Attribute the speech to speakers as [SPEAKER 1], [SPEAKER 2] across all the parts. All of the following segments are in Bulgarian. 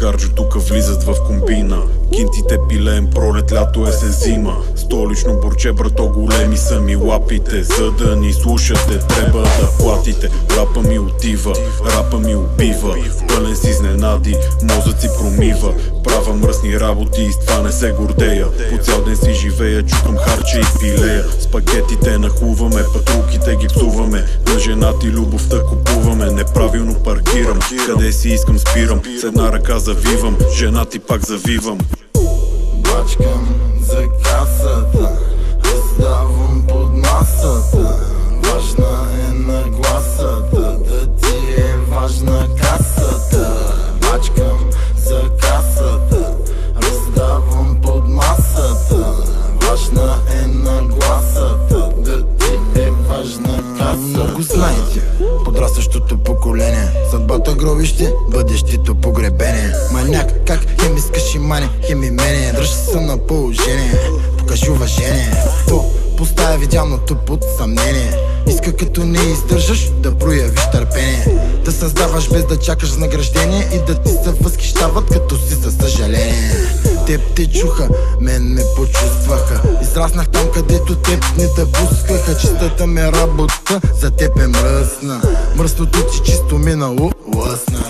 [SPEAKER 1] Гарджо тука влизат в комбина. Кинтите пилеем пролет, лято, есен, зима. Столично борче, брато, големи са ми лапите. За да ни слушате, трябва да платите. Рапа ми отива, рапа ми убива. Пълен с изненади, мозъци промива. Права мръсни работи и с това не се гордея. По цял ден си живея, чукам харче и пилея. С пакетите нахуваме, патрулките ги псуваме. На жената и любовта купуваме. Неправилно паркирам, къде си искам спирам. С една ръка завивам, жена ти пак завивам.
[SPEAKER 2] Бачкам за касата, раздавам под масата. Важна е нагласата, да ти е важна касата. Бачкам за касата, раздавам под масата. Важна е нагласата, да ти е важна касата. Много знаете, подрастващото поколение, съдбата гробище, бъдещето погребение. Маняк, как хем искаш и мани, хем и мене. Дръж се на положение, покажи уважение. То поставя видяното под съмнение. Иска като не издържаш да проявиш търпение, да създаваш без да чакаш награждение и да ти се възхищават като си за съжаление. Теб те чуха, мен ме почувстваха. Израснах там, където теб не да пускаха. Чистата ме работа за теб е мръсна. Мръсното ти чисто минало лъсна.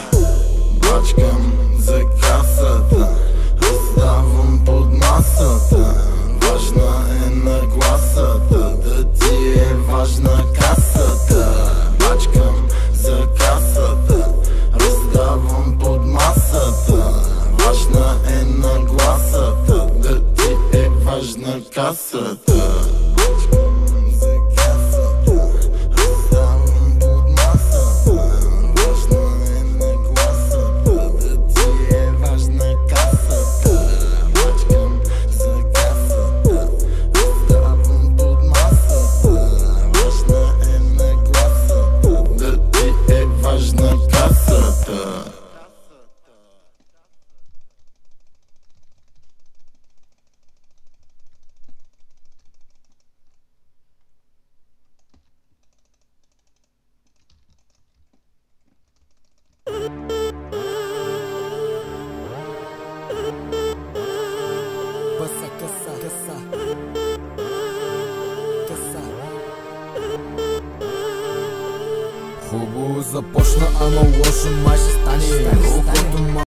[SPEAKER 2] Бачкам за касата, раздавам под масата. Важна е нагласата, да ти е важна касата. Бачкам за касата, раздавам под масата. Важна е нагласата, да ти е важна касата.
[SPEAKER 3] Хубаво започна, ама лошо май ще стане.